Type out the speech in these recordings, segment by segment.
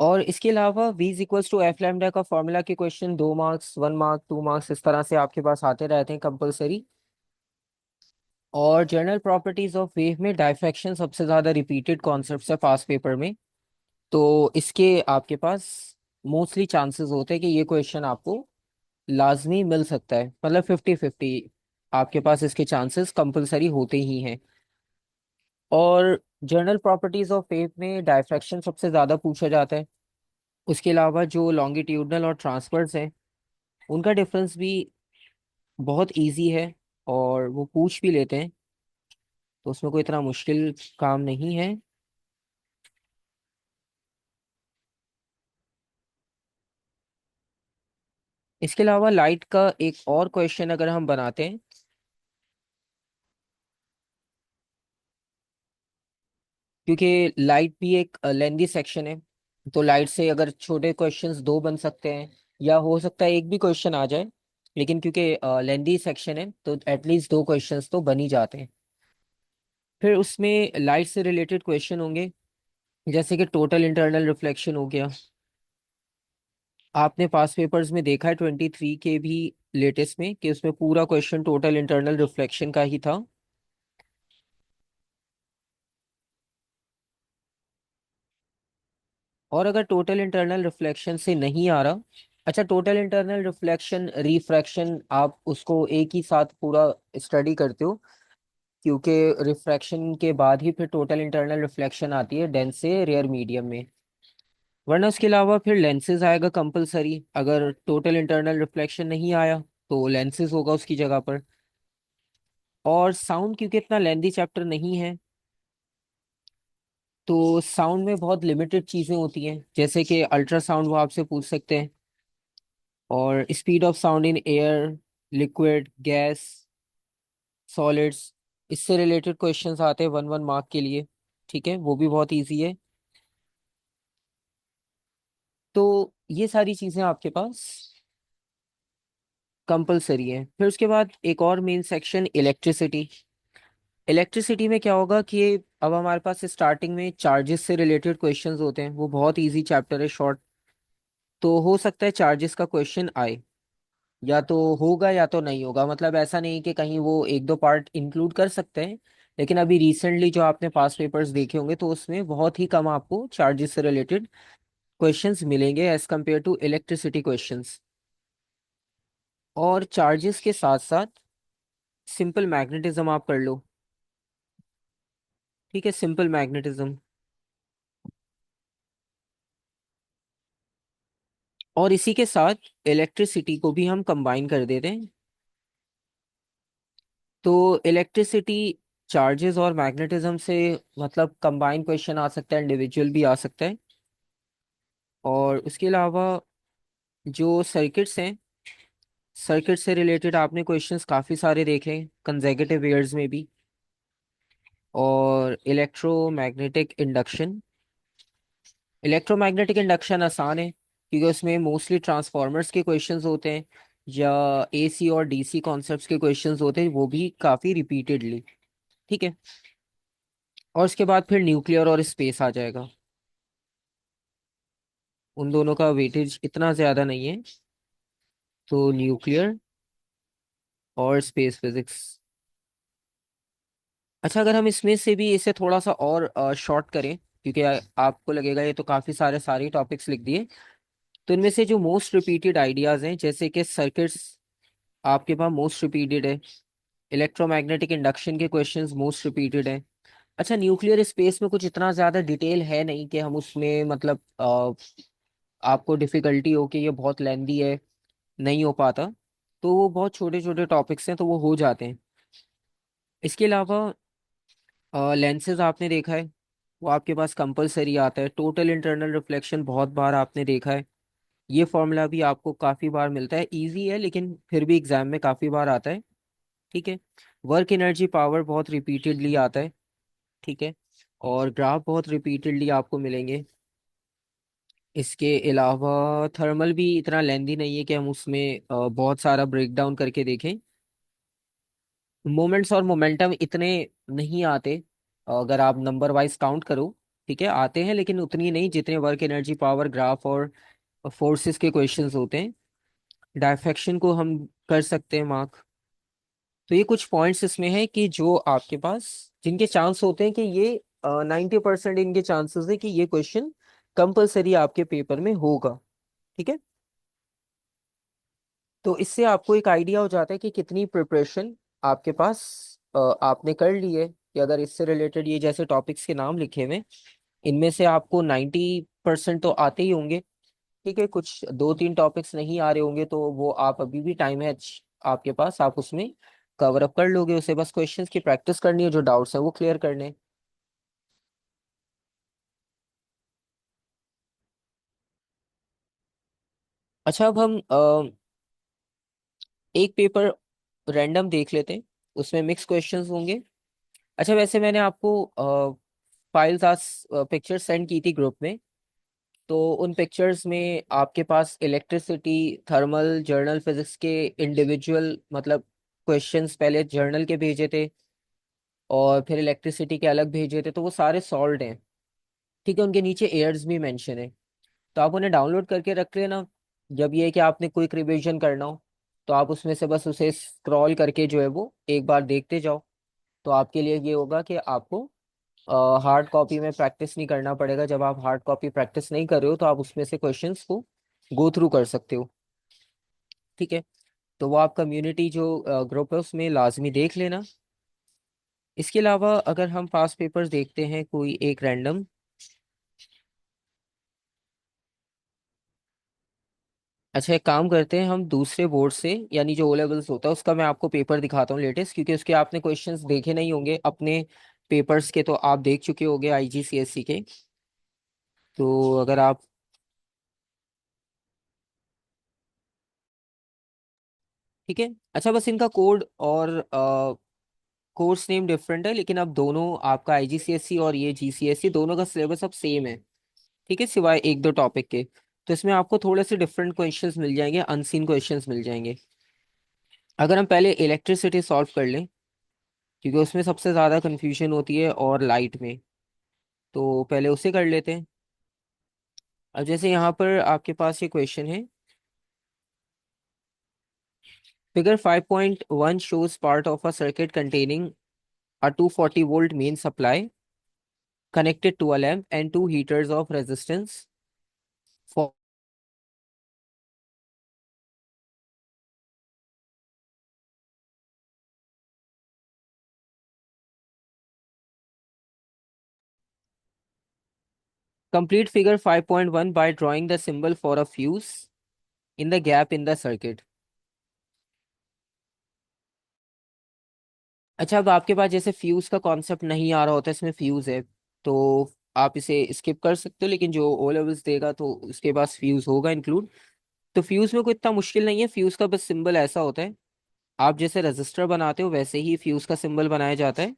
और इसके अलावा v is equals to F lambda का फॉर्मूला के क्वेश्चन 2 मार्क्स, 1 मार्क, 2 मार्क्स इस तरह से आपके पास आते रहते हैं कंपलसरी। और जनरल प्रॉपर्टीज ऑफ वेव में डाइफ्रैक्शन सबसे ज्यादा रिपीटेड कॉन्सेप्ट है पास पेपर में। तो इसके आपके पास मोस्टली चांसेस होते हैं कि ये क्वेश्चन आपको लाजमी मिल सकता है, मतलब 50-50 आपके पास इसके चांसेस कंपलसरी होते ही हैं। और जनरल प्रॉपर्टीज ऑफ वेव में डायफ्रैक्शन सबसे ज्यादा पूछा जाता है। उसके अलावा जो लॉन्गिट्यूडनल और ट्रांसवर्स हैं उनका डिफरेंस भी बहुत इजी है और वो पूछ भी लेते हैं, तो उसमें कोई इतना मुश्किल काम नहीं है। इसके अलावा लाइट का एक और क्वेश्चन अगर हम बनाते हैं, क्योंकि लाइट भी एक लेंदी सेक्शन है, तो लाइट से अगर छोटे क्वेश्चंस दो बन सकते हैं या हो सकता है एक भी क्वेश्चन आ जाए, लेकिन क्योंकि लेंदी सेक्शन है तो एटलीस्ट दो क्वेश्चंस तो बन ही जाते हैं। फिर उसमें लाइट से रिलेटेड क्वेश्चन होंगे, जैसे कि टोटल इंटरनल रिफ्लेक्शन हो गया। आपने पास पेपर्स में देखा है 23 के भी लेटेस्ट में कि उसमें पूरा क्वेश्चन टोटल इंटरनल रिफ्लेक्शन का ही था। और अगर टोटल इंटरनल रिफ्लेक्शन से नहीं आ रहा, अच्छा टोटल इंटरनल रिफ्लेक्शन रिफ्रैक्शन आप उसको एक ही साथ पूरा स्टडी करते हो, क्योंकि रिफ्रैक्शन के बाद ही फिर टोटल इंटरनल रिफ्लेक्शन आती है डेंस से रेयर मीडियम में। वरना उसके अलावा फिर लेंसेज आएगा कंपलसरी, अगर टोटल इंटरनल रिफ्लेक्शन नहीं आया तो लेंसेज होगा उसकी जगह पर। और साउंड क्योंकि इतना लेंदी चैप्टर नहीं है, तो साउंड में बहुत लिमिटेड चीजें होती हैं, जैसे कि अल्ट्रासाउंड वो आपसे पूछ सकते हैं, और speed of sound in air, liquid, gas, solids, इससे रिलेटेड क्वेश्चंस आते हैं 1-1 मार्क के लिए। ठीक है, वो भी बहुत इजी है। तो ये सारी चीजें आपके पास कंपलसरी है। फिर उसके बाद एक और मेन सेक्शन इलेक्ट्रिसिटी। इलेक्ट्रिसिटी में क्या होगा कि अब हमारे पास स्टार्टिंग में चार्जेस से रिलेटेड क्वेश्चंस होते हैं, वो बहुत इजी चैप्टर है, शॉर्ट। तो हो सकता है चार्जेस का क्वेश्चन आए, या तो होगा या तो नहीं होगा, मतलब ऐसा नहीं कि कहीं वो एक दो पार्ट इंक्लूड कर सकते हैं। लेकिन अभी रिसेंटली जो आपने पास पेपर्स देखे होंगे तो उसमें बहुत ही कम आपको चार्जेस से रिलेटेड क्वेश्चंस मिलेंगे as compare to electricity questions. और चार्जेस के साथ साथ सिंपल मैग्नेटिज्म आप कर लो। ठीक है, सिंपल मैग्नेटिज्म। और इसी के साथ इलेक्ट्रिसिटी को भी हम कंबाइन कर देते हैं। तो इलेक्ट्रिसिटी, चार्जेस और मैग्नेटिज्म से मतलब कंबाइन क्वेश्चन आ सकता है, इंडिविजुअल भी आ सकता है। और उसके अलावा जो सर्किट्स हैं, सर्किट से रिलेटेड आपने क्वेश्चंस काफ़ी सारे देखे हैं कंसेक्यूटिव ईयर्स में भी। और इलेक्ट्रोमैग्नेटिक इंडक्शन, इलेक्ट्रोमैग्नेटिक इंडक्शन आसान है क्योंकि उसमें मोस्टली ट्रांसफॉर्मर्स के क्वेश्चंस होते हैं, या एसी और डीसी कॉन्सेप्ट्स के क्वेश्चंस होते हैं, वो भी काफ़ी रिपीटेडली। ठीक है। और उसके बाद फिर न्यूक्लियर और स्पेस आ जाएगा। उन दोनों का वेटेज इतना ज़्यादा नहीं है, तो न्यूक्लियर और स्पेस फिजिक्स। अच्छा, अगर हम इसमें से भी इसे थोड़ा सा और शॉर्ट करें, क्योंकि आपको लगेगा ये तो काफ़ी सारे टॉपिक्स लिख दिए, तो इनमें से जो मोस्ट रिपीटेड आइडियाज हैं, जैसे कि सर्किट्स आपके पास मोस्ट रिपीटेड है, इलेक्ट्रोमैग्नेटिक इंडक्शन के क्वेश्चंस मोस्ट रिपीटेड है। अच्छा, न्यूक्लियर स्पेस में कुछ इतना ज़्यादा डिटेल है नहीं कि हम उसमें मतलब आपको डिफिकल्टी हो कि ये बहुत लेंदी है, नहीं हो पाता। तो वो बहुत छोटे छोटे टॉपिक्स हैं, तो वो हो जाते हैं। इसके अलावा लेंसेज आपने देखा है, वो आपके पास कंपलसरी आता है। टोटल इंटरनल रिफ्लेक्शन बहुत बार आपने देखा है, ये फॉर्मूला भी आपको काफ़ी बार मिलता है, इजी है लेकिन फिर भी एग्जाम में काफ़ी बार आता है। ठीक है। वर्क एनर्जी पावर बहुत रिपीटेडली आता है। ठीक है। और ग्राफ बहुत रिपीटेडली आपको मिलेंगे। इसके अलावा थर्मल भी इतना लेंदी नहीं है कि हम उसमें बहुत सारा ब्रेक डाउन करके देखें। मोमेंट्स और मोमेंटम इतने नहीं आते, अगर आप नंबर वाइज काउंट करो ठीक है, आते हैं लेकिन उतनी नहीं जितने वर्क एनर्जी पावर ग्राफ और फोर्सेस के क्वेश्चंस होते हैं। डायफ्रैक्शन को हम कर सकते हैं मार्क। तो ये कुछ पॉइंट्स इसमें है कि जो आपके पास, जिनके चांस होते हैं कि ये 90% इनके चांसेस है कि ये क्वेश्चन कंपलसरी आपके पेपर में होगा। ठीक है, तो इससे आपको एक आइडिया हो जाता है कि कितनी प्रिपरेशन आपके पास आपने कर ली है, कि अगर इससे रिलेटेड ये जैसे टॉपिक्स के नाम लिखे हुए हैं, इनमें से आपको 90% तो आते ही होंगे। ठीक है, कुछ दो तीन टॉपिक्स नहीं आ रहे होंगे तो वो आप अभी भी टाइम है आपके पास, आप उसमें कवर अप कर लोगे उसे। बस क्वेश्चंस की प्रैक्टिस करनी है, जो डाउट्स है वो क्लियर करने हैं। अच्छा, अब हम एक पेपर रैंडम देख लेते हैं, उसमें मिक्स क्वेश्चंस होंगे। अच्छा, वैसे मैंने आपको फाइल्स आज पिक्चर सेंड की थी ग्रुप में। तो उन पिक्चर्स में आपके पास इलेक्ट्रिसिटी, थर्मल, जर्नल फिजिक्स के इंडिविजुअल मतलब क्वेश्चंस पहले जर्नल के भेजे थे, और फिर इलेक्ट्रिसिटी के अलग भेजे थे, तो वो सारे सॉल्व्ड हैं। ठीक है, उनके नीचे एयर्स भी मेंशन है, तो आप उन्हें डाउनलोड करके रख लेना। जब ये है कि आपने क्विक रिवीजन करना हो, तो आप उसमें से बस उसे स्क्रॉल करके जो है वो एक बार देखते जाओ। तो आपके लिए ये होगा कि आपको हार्ड कॉपी में प्रैक्टिस नहीं करना पड़ेगा। जब आप हार्ड कॉपी प्रैक्टिस नहीं कर रहे हो तो आप उसमें से क्वेश्चंस को गो थ्रू कर सकते हो। ठीक है, तो वो आप कम्युनिटी जो ग्रुप है उसमें लाजमी देख लेना। इसके अलावा अगर हम पास पेपर्स देखते हैं कोई एक रैंडम। अच्छा, एक काम करते हैं हम दूसरे बोर्ड से, यानी जो ओ लेवल्स होता है उसका मैं आपको पेपर दिखाता हूँ लेटेस्ट, क्योंकि उसके आपने क्वेश्चंस देखे नहीं होंगे अपने पेपर्स के, तो आप देख चुके होंगे आईजीसीएसई के। तो अगर आप, ठीक है, अच्छा बस इनका कोड और कोर्स नेम डिफरेंट है, लेकिन अब दोनों आपका आईजीसीएसई और ये जीसीएसई दोनों का सिलेबस अब सेम है। ठीक है, सिवाय एक दो टॉपिक के। तो इसमें आपको थोड़े से डिफरेंट क्वेश्चंस मिल जाएंगे, अनसीन क्वेश्चंस मिल जाएंगे। अगर हम पहले इलेक्ट्रिसिटी सॉल्व कर लें, क्योंकि उसमें सबसे ज़्यादा कन्फ्यूजन होती है, और लाइट में, तो पहले उसे कर लेते हैं। अब जैसे यहाँ पर आपके पास ये क्वेश्चन है, figure 5.1 shows part of a circuit containing a 240 volt main supply connected to a lamp and two heaters of resistance for complete figure 5.1 by drawing the symbol for a fuse in the gap in the circuit। अच्छा, अब आपके पास जैसे fuse का concept नहीं आ रहा होता, इसमें fuse है तो आप इसे स्किप कर सकते हो, लेकिन जो ओ लेवल्स देगा तो उसके पास फ्यूज होगा इंक्लूड। तो फ्यूज में कोई इतना मुश्किल नहीं है, फ्यूज का बस सिंबल ऐसा होता है, आप जैसे रजिस्टर बनाते हो वैसे ही फ्यूज का सिंबल बनाया जाता है।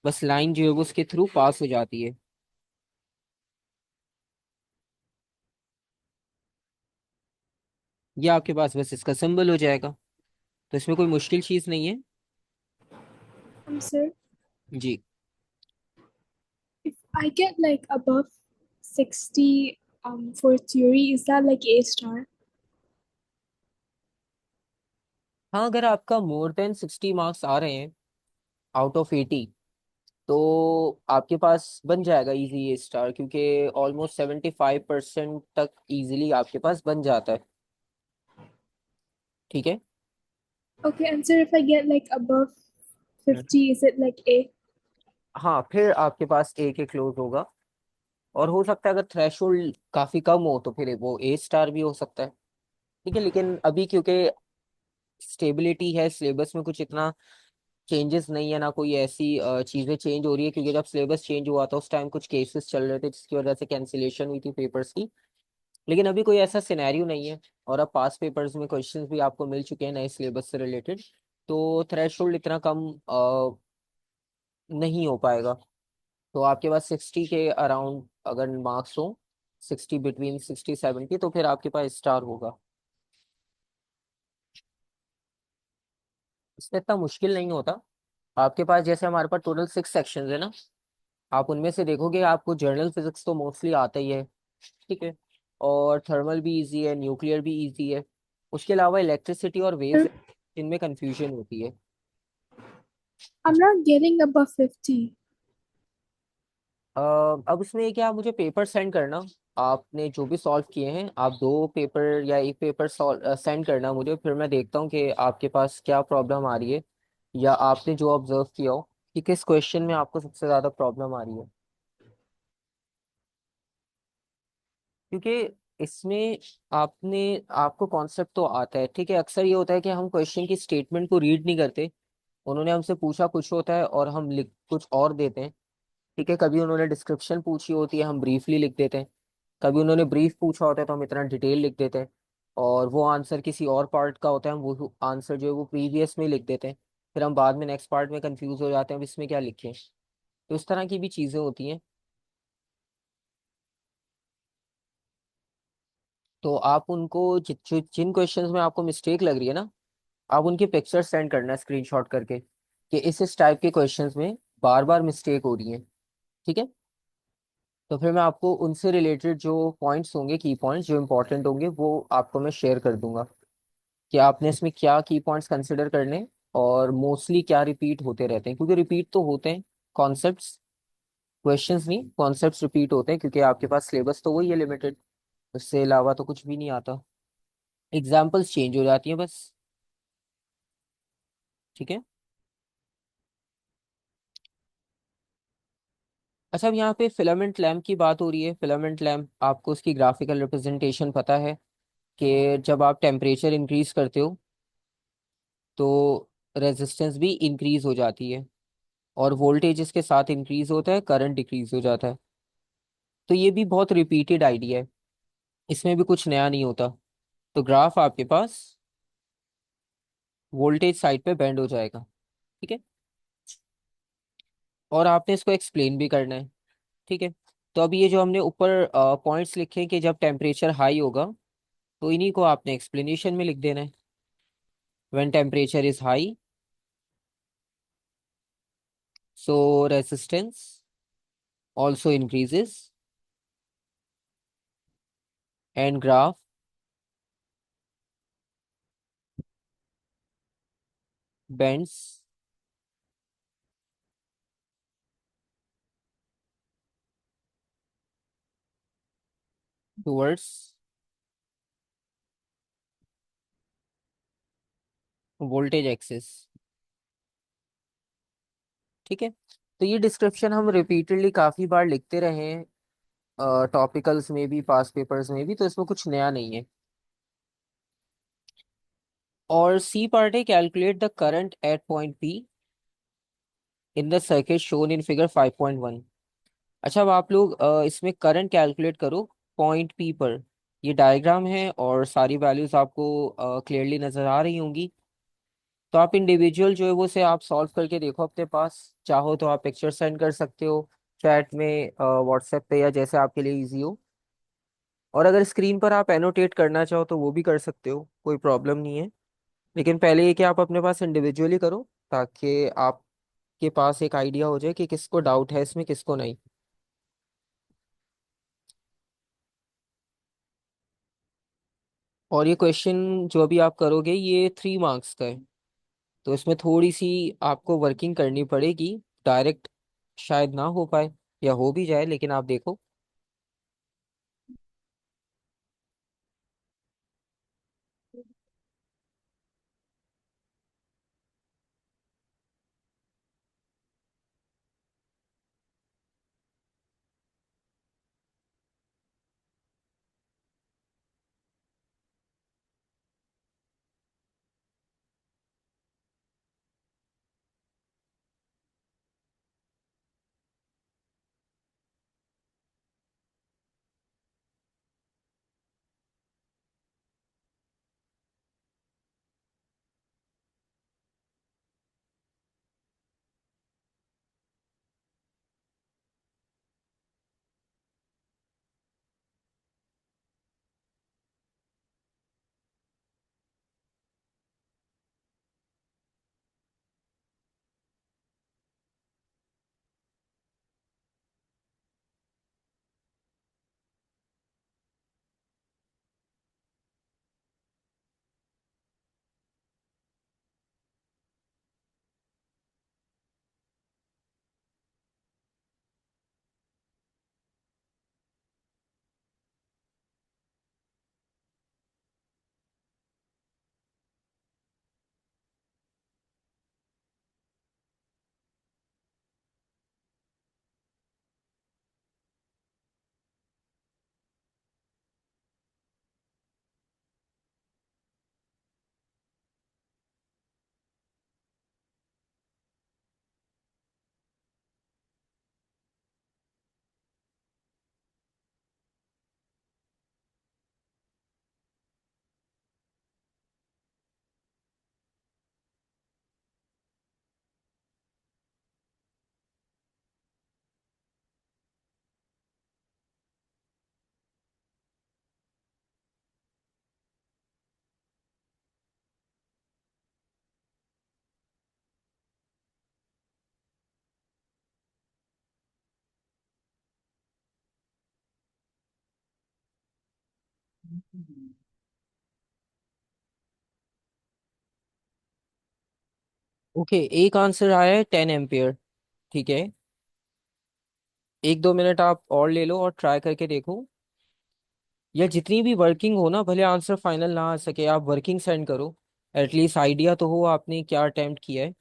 बस लाइन जो है वो उसके थ्रू पास हो जाती है। ये आपके पास बस इसका सिंबल हो जाएगा, तो इसमें कोई मुश्किल चीज नहीं है। Sir, ji. if I get like above 60 for theory, is that like A star? हाँ, अगर आपका मोर देन 60 मार्क्स आ रहे हैं आउट ऑफ 80, तो आपके पास बन जाएगा इजी ये स्टार, क्योंकि ऑलमोस्ट 75% तक इजीली आपके पास बन जाता है। ठीक है। Okay, and sir, if I get like above hmm. 50, is it like A? हाँ, फिर आपके पास ए के क्लोज होगा। और हो सकता है अगर थ्रेशोल्ड काफी कम हो तो फिर वो ए स्टार भी हो सकता है। ठीक है, लेकिन अभी क्योंकि स्टेबिलिटी है, सिलेबस में कुछ इतना चेंजेस नहीं है, ना कोई ऐसी चीजें चेंज हो रही है, क्योंकि जब सिलेबस चेंज हुआ था उस टाइम कुछ केसेस चल रहे थे जिसकी वजह से कैंसिलेशन हुई थी पेपर्स की। लेकिन अभी कोई ऐसा सिनेरियो नहीं है, और अब पास पेपर्स में क्वेश्चंस भी आपको मिल चुके हैं नए सिलेबस से रिलेटेड। तो थ्रेशोल्ड इतना कम नहीं हो पाएगा। तो आपके पास 60 के अराउंड अगर मार्क्स हो, 60 बिटवीन 60-70, तो फिर आपके पास स्टार होगा। इसमें इतना मुश्किल नहीं होता। आपके पास जैसे हमारे पास टोटल 6 सेक्शंस है ना, आप उनमें से देखोगे आपको जनरल फिजिक्स तो मोस्टली आता ही है, ठीक है, और थर्मल भी इजी है, न्यूक्लियर भी इजी है। उसके अलावा इलेक्ट्रिसिटी और वेव्स इनमें कंफ्यूजन होती है। I'm not getting above 50. अ, अब उसमें ये कि आप मुझे पेपर सेंड करना, आपने जो भी सॉल्व किए हैं, आप 2 पेपर या एक पेपर सेंड करना मुझे, फिर मैं देखता हूँ कि आपके पास क्या प्रॉब्लम आ रही है, या आपने जो ऑब्जर्व किया हो कि किस क्वेश्चन में आपको सबसे ज़्यादा प्रॉब्लम आ रही है। क्योंकि इसमें आपने आपको कॉन्सेप्ट तो आता है, ठीक है, अक्सर ये होता है कि हम क्वेश्चन की स्टेटमेंट को रीड नहीं करते, उन्होंने हमसे पूछा कुछ होता है और हम लिख कुछ और देते हैं, ठीक है, कभी उन्होंने डिस्क्रिप्शन पूछी होती है हम ब्रीफली लिख देते हैं, कभी उन्होंने ब्रीफ पूछा होता है तो हम इतना डिटेल लिख देते हैं, और वो आंसर किसी और पार्ट का होता है, हम वो आंसर जो है वो प्रीवियस में लिख देते हैं, फिर हम बाद में नेक्स्ट पार्ट में कंफ्यूज हो जाते हैं अब इसमें क्या लिखें। तो इस तरह की भी चीज़ें होती हैं। तो आप उनको जिन क्वेश्चंस में आपको मिस्टेक लग रही है ना, आप उनकी पिक्चर सेंड करना स्क्रीनशॉट करके कि इस टाइप के क्वेश्चंस में बार बार मिस्टेक हो रही है, ठीक है। तो फिर मैं आपको उनसे रिलेटेड जो पॉइंट्स होंगे, की पॉइंट्स जो इंपॉर्टेंट होंगे, वो आपको मैं शेयर कर दूंगा कि आपने इसमें क्या की पॉइंट्स कंसिडर करने, और मोस्टली क्या रिपीट होते रहते हैं, क्योंकि रिपीट तो होते हैं कॉन्सेप्ट्स, क्वेश्चंस नहीं, कॉन्सेप्ट्स रिपीट होते हैं, क्योंकि आपके पास सिलेबस तो वही है लिमिटेड, उससे अलावा तो कुछ भी नहीं आता, एग्जाम्पल्स चेंज हो जाती हैं बस, ठीक है। अच्छा, अब यहाँ पे फिलामेंट लैम्प की बात हो रही है। फिलामेंट लैम्प आपको उसकी ग्राफिकल रिप्रेजेंटेशन पता है कि जब आप टेम्परेचर इंक्रीज करते हो तो रेजिस्टेंस भी इंक्रीज हो जाती है, और वोल्टेज इसके साथ इंक्रीज होता है, करंट डिक्रीज हो जाता है। तो ये भी बहुत रिपीटेड आइडिया है, इसमें भी कुछ नया नहीं होता। तो ग्राफ आपके पास वोल्टेज साइड पे बेंड हो जाएगा, ठीक है, और आपने इसको एक्सप्लेन भी करना है, ठीक है। तो अब ये जो हमने ऊपर पॉइंट्स लिखे हैं कि जब टेम्परेचर हाई होगा, तो इन्हीं को आपने एक्सप्लेनेशन में लिख देना है। When temperature is high, so resistance also increases and graph bends towards voltage axis, ठीक है। तो ये डिस्क्रिप्शन हम रिपीटेडली काफी बार लिखते रहे हैं, टॉपिकल्स में भी, पास पेपर्स में भी, तो इसमें कुछ नया नहीं है। और सी पार्ट है calculate the current eight point P in the circuit shown in figure 5.1। अच्छा, अब आप लोग इसमें करंट कैलकुलेट करो पॉइंट पी पर। ये डायग्राम है और सारी वैल्यूज आपको क्लियरली नजर आ रही होंगी। तो आप इंडिविजुअल जो है वो से आप सॉल्व करके देखो अपने पास, चाहो तो आप पिक्चर सेंड कर सकते हो चैट में, व्हाट्सएप पे, या जैसे आपके लिए इजी हो। और अगर स्क्रीन पर आप एनोटेट करना चाहो तो वो भी कर सकते हो, कोई प्रॉब्लम नहीं है। लेकिन पहले ये कि आप अपने पास इंडिविजुअली करो, ताकि आपके पास एक आइडिया हो जाए कि किसको डाउट है इसमें, किसको नहीं। और ये क्वेश्चन जो अभी आप करोगे ये 3 मार्क्स का है, तो इसमें थोड़ी सी आपको वर्किंग करनी पड़ेगी, डायरेक्ट शायद ना हो पाए, या हो भी जाए, लेकिन आप देखो। ओके, एक आंसर आया है 10 एम्पियर। ठीक है, 1-2 मिनट आप और ले लो और ट्राई करके देखो। या जितनी भी वर्किंग हो ना, भले आंसर फाइनल ना आ सके, आप वर्किंग सेंड करो, एटलीस्ट आइडिया तो हो आपने क्या अटेम्प्ट किया है।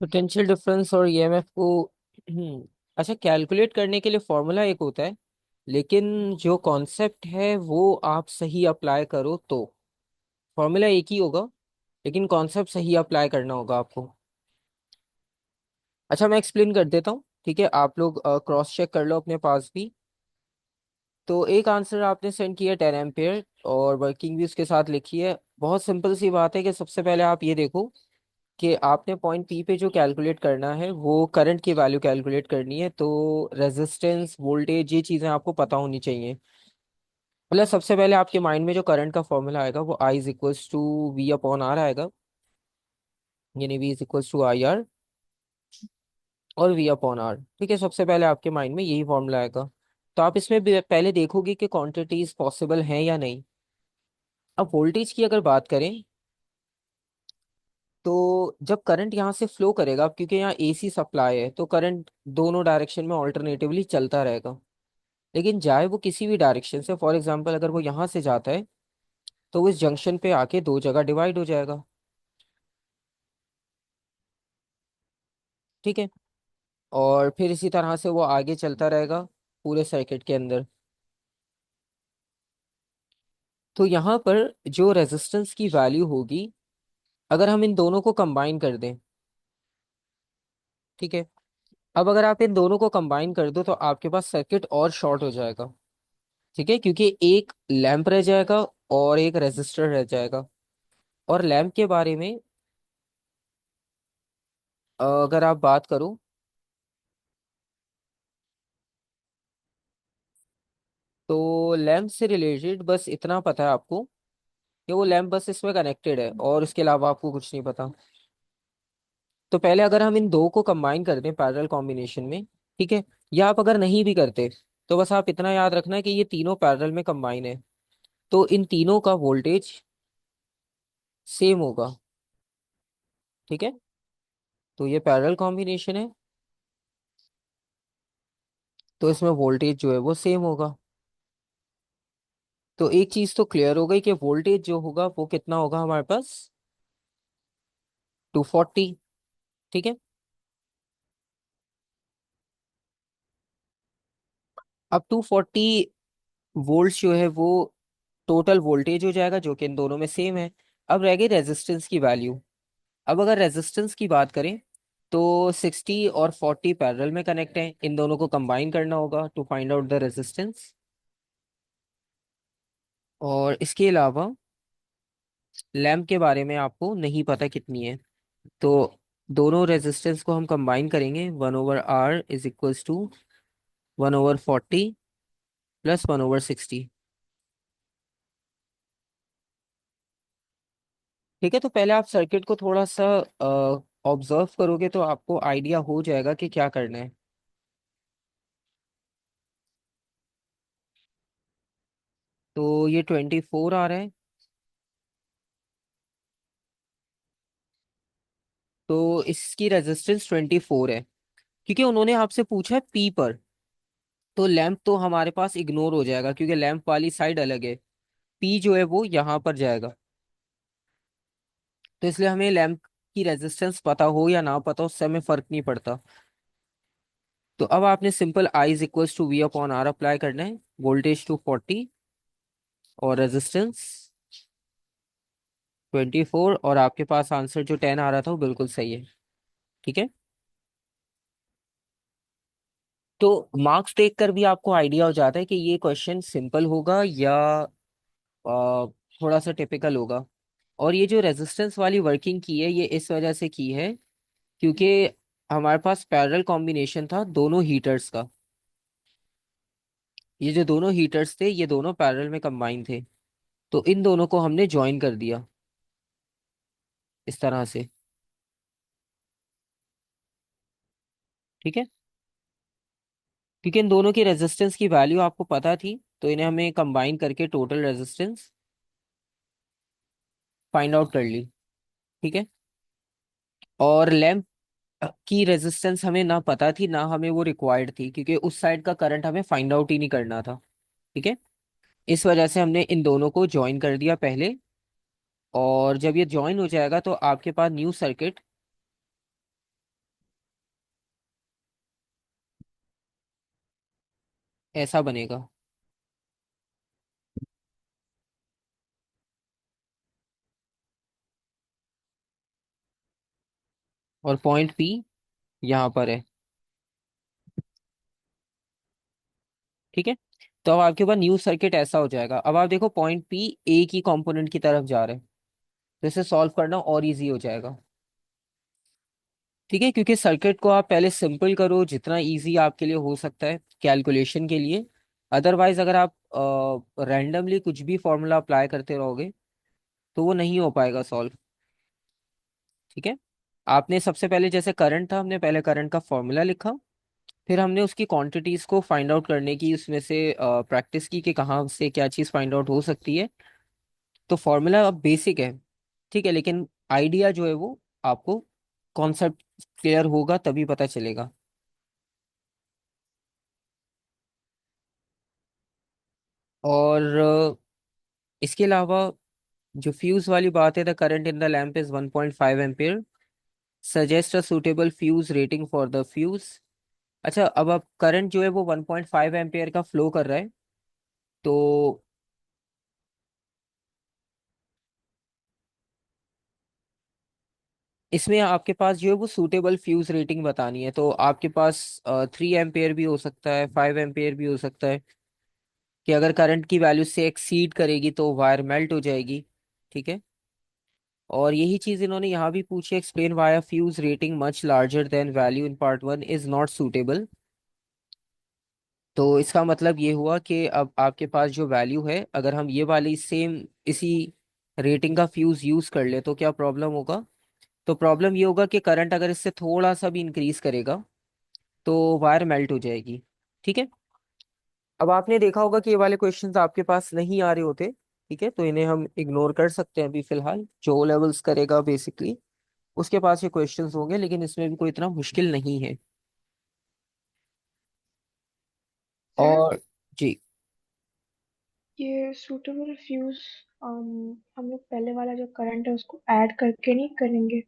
पोटेंशियल डिफरेंस और ईएमएफ को अच्छा, कैलकुलेट करने के लिए फॉर्मूला एक होता है, लेकिन जो कॉन्सेप्ट है वो आप सही अप्लाई करो तो फॉर्मूला एक ही होगा, लेकिन कॉन्सेप्ट सही अप्लाई करना होगा आपको। अच्छा, मैं एक्सप्लेन कर देता हूँ, ठीक है, आप लोग क्रॉस चेक कर लो अपने पास भी। तो एक आंसर आपने सेंड किया 10 एम्पेयर, और वर्किंग भी उसके साथ लिखी है। बहुत सिंपल सी बात है कि सबसे पहले आप ये देखो कि आपने पॉइंट पी पे जो कैलकुलेट करना है वो करंट की वैल्यू कैलकुलेट करनी है, तो रेजिस्टेंस, वोल्टेज, ये चीज़ें आपको पता होनी चाहिए। मतलब सबसे पहले आपके माइंड में जो करंट का फॉर्मूला आएगा वो I is equals to V upon R आएगा, यानी V is equals to I R और वी अपॉन आर। ठीक है, सबसे पहले आपके माइंड में यही फॉर्मूला आएगा। तो आप इसमें पहले देखोगे कि क्वांटिटीज पॉसिबल हैं या नहीं। अब वोल्टेज की अगर बात करें, तो जब करंट यहाँ से फ्लो करेगा, अब क्योंकि यहाँ एसी सप्लाई है तो करंट दोनों डायरेक्शन में ऑल्टरनेटिवली चलता रहेगा। लेकिन जाए वो किसी भी डायरेक्शन से, फॉर एग्जांपल अगर वो यहाँ से जाता है तो वो इस जंक्शन पे आके दो जगह डिवाइड हो जाएगा। ठीक है, और फिर इसी तरह से वो आगे चलता रहेगा पूरे सर्किट के अंदर। तो यहाँ पर जो रेजिस्टेंस की वैल्यू होगी, अगर हम इन दोनों को कंबाइन कर दें, ठीक है, अब अगर आप इन दोनों को कंबाइन कर दो तो आपके पास सर्किट और शॉर्ट हो जाएगा। ठीक है, क्योंकि एक लैंप रह जाएगा और एक रेजिस्टर रह जाएगा। और लैंप के बारे में अगर आप बात करो, तो लैंप से रिलेटेड बस इतना पता है आपको कि वो लैंप बस इसमें कनेक्टेड है, और उसके अलावा आपको कुछ नहीं पता। तो पहले अगर हम इन दो को कंबाइन कर दें पैरेलल कॉम्बिनेशन में, ठीक है, या आप अगर नहीं भी करते तो बस आप इतना याद रखना कि ये तीनों पैरेलल में कंबाइन है, तो इन तीनों का वोल्टेज सेम होगा। ठीक है, तो ये पैरेलल कॉम्बिनेशन है, तो इसमें वोल्टेज जो है वो सेम होगा। तो एक चीज तो क्लियर हो गई कि वोल्टेज जो होगा वो कितना होगा हमारे पास, 240। ठीक है, अब 240 वोल्ट जो है वो टोटल वोल्टेज हो जाएगा, जो कि इन दोनों में सेम है। अब रह गई रेजिस्टेंस की वैल्यू। अब अगर रेजिस्टेंस की बात करें, तो 60 और 40 पैरेलल में कनेक्ट हैं, इन दोनों को कंबाइन करना होगा to find out the resistance. और इसके अलावा लैम्प के बारे में आपको नहीं पता कितनी है, तो दोनों रेजिस्टेंस को हम कंबाइन करेंगे, 1/R is equals to 1/40 plus 1/60। ठीक है, तो पहले आप सर्किट को थोड़ा सा ऑब्जर्व करोगे तो आपको आइडिया हो जाएगा कि क्या करना है। तो ये 24 आ रहा है, तो इसकी रेजिस्टेंस 24 है, क्योंकि उन्होंने आपसे पूछा है पी पर। तो लैंप तो हमारे पास इग्नोर हो जाएगा क्योंकि लैंप वाली साइड अलग है। पी जो है वो यहाँ पर जाएगा। तो इसलिए हमें लैंप की रेजिस्टेंस पता हो या ना पता उससे हमें फर्क नहीं पड़ता। तो अब आपने simple I is equals to V upon R apply करना है। वोल्टेज टू 40 और रेजिस्टेंस 24, और आपके पास आंसर जो 10 आ रहा था वो बिल्कुल सही है। ठीक है। तो मार्क्स देखकर भी आपको आइडिया हो जाता है कि ये क्वेश्चन सिंपल होगा या थोड़ा सा टिपिकल होगा। और ये जो रेजिस्टेंस वाली वर्किंग की है ये इस वजह से की है क्योंकि हमारे पास पैरेलल कॉम्बिनेशन था दोनों हीटर्स का। ये जो दोनों हीटर्स थे ये दोनों पैरेलल में कंबाइन थे। तो इन दोनों को हमने ज्वाइन कर दिया इस तरह से। ठीक है। क्योंकि इन दोनों की रेजिस्टेंस की वैल्यू आपको पता थी तो इन्हें हमें कंबाइन करके टोटल रेजिस्टेंस फाइंड आउट कर ली। ठीक है। और लैंप की रेजिस्टेंस हमें ना पता थी ना हमें वो रिक्वायर्ड थी क्योंकि उस साइड का करंट हमें फाइंड आउट ही नहीं करना था। ठीक है। इस वजह से हमने इन दोनों को ज्वाइन कर दिया पहले। और जब ये ज्वाइन हो जाएगा तो आपके पास न्यू सर्किट ऐसा बनेगा। और पॉइंट पी यहाँ पर है। ठीक है। तो अब आपके पास न्यू सर्किट ऐसा हो जाएगा। अब आप देखो पॉइंट पी ए की कंपोनेंट की तरफ जा रहा है। तो इसे सॉल्व करना और इजी हो जाएगा। ठीक है। क्योंकि सर्किट को आप पहले सिंपल करो जितना इजी आपके लिए हो सकता है कैलकुलेशन के लिए। अदरवाइज अगर आप रैंडमली कुछ भी फॉर्मूला अप्लाई करते रहोगे तो वो नहीं हो पाएगा सॉल्व। ठीक है। आपने सबसे पहले जैसे करंट था हमने पहले करंट का फॉर्मूला लिखा। फिर हमने उसकी क्वांटिटीज को फाइंड आउट करने की उसमें से प्रैक्टिस की कि कहाँ से क्या चीज़ फाइंड आउट हो सकती है। तो फॉर्मूला अब बेसिक है। ठीक है। लेकिन आइडिया जो है वो आपको कॉन्सेप्ट क्लियर होगा तभी पता चलेगा। और इसके अलावा जो फ्यूज वाली बात है the current in the lamp is 1.5 ampere. Suggest a suitable fuse rating for the fuse. अच्छा अब करंट जो है वो 1.5 एम्पियर का फ्लो कर रहा है। तो इसमें आपके पास जो है वो सूटेबल फ्यूज रेटिंग बतानी है। तो आपके पास 3 एम्पेयर भी हो सकता है 5 एम्पेयर भी हो सकता है कि अगर करंट की वैल्यू से एक्सीड करेगी तो वायर मेल्ट हो जाएगी। ठीक है। और यही चीज इन्होंने यहाँ भी पूछी explain why a fuse rating much larger than value in part 1 is not suitable. तो इसका मतलब ये हुआ कि अब आपके पास जो वैल्यू है अगर हम ये वाली सेम इसी रेटिंग का फ्यूज यूज कर ले तो क्या प्रॉब्लम होगा। तो प्रॉब्लम ये होगा कि करंट अगर इससे थोड़ा सा भी इंक्रीज करेगा तो वायर मेल्ट हो जाएगी। ठीक है। अब आपने देखा होगा कि ये वाले क्वेश्चंस आपके पास नहीं आ रहे होते। ठीक है। तो इन्हें हम इग्नोर कर सकते हैं अभी फिलहाल। जो लेवल्स करेगा बेसिकली उसके पास ये क्वेश्चंस होंगे लेकिन इसमें भी कोई इतना मुश्किल नहीं है। सर, और जी ये सूटेबल फ्यूज हम लोग पहले वाला जो करंट है उसको ऐड करके नहीं करेंगे?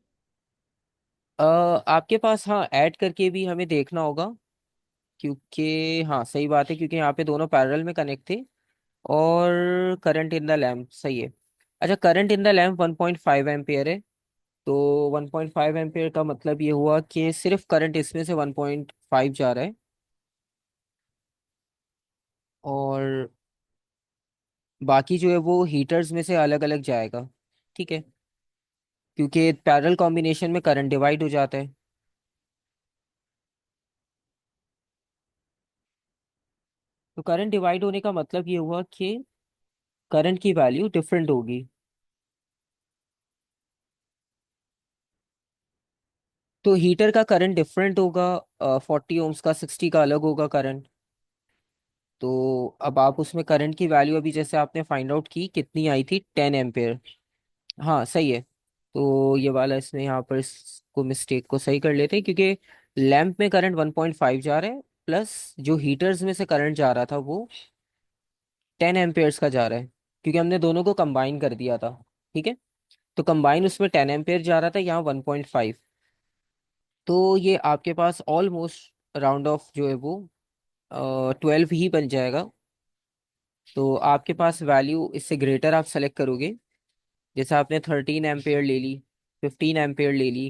आपके पास हाँ ऐड करके भी हमें देखना होगा क्योंकि हाँ सही बात है क्योंकि यहाँ पे दोनों पैरेलल में कनेक्ट थे। और करंट इन द लैम्प सही है। अच्छा current in the lamp 1.5 ampere है। तो 1.5 एम्पियर का मतलब ये हुआ कि सिर्फ करंट इसमें से 1.5 जा रहा है। और बाकी जो है वो हीटर्स में से अलग अलग जाएगा। ठीक है। क्योंकि पैरेलल कॉम्बिनेशन में करंट डिवाइड हो जाता है। तो करंट डिवाइड होने का मतलब ये हुआ कि करंट की वैल्यू डिफरेंट होगी। तो हीटर का करंट डिफरेंट होगा। 40 ओम्स का 60 का अलग होगा करंट। तो अब आप उसमें करंट की वैल्यू अभी जैसे आपने फाइंड आउट की कितनी आई थी 10 एम्पेयर। हाँ सही है। तो ये वाला इसमें यहाँ पर इसको मिस्टेक को सही कर लेते हैं क्योंकि लैंप में करंट 1.5 जा रहा है प्लस जो हीटर्स में से करंट जा रहा था वो 10 एम्पेयर्स का जा रहा है, क्योंकि हमने दोनों को कंबाइन कर दिया था। ठीक है, तो कंबाइन उसमें 10 एम्पेयर जा रहा था, यहाँ 1.5। तो ये आपके पास ऑलमोस्ट राउंड ऑफ जो है वो 12 ही बन जाएगा। तो आपके पास वैल्यू इससे ग्रेटर आप सेलेक्ट करोगे, जैसे आपने 13 एम्पेयर ले ली, 15 एम्पेयर ले ली,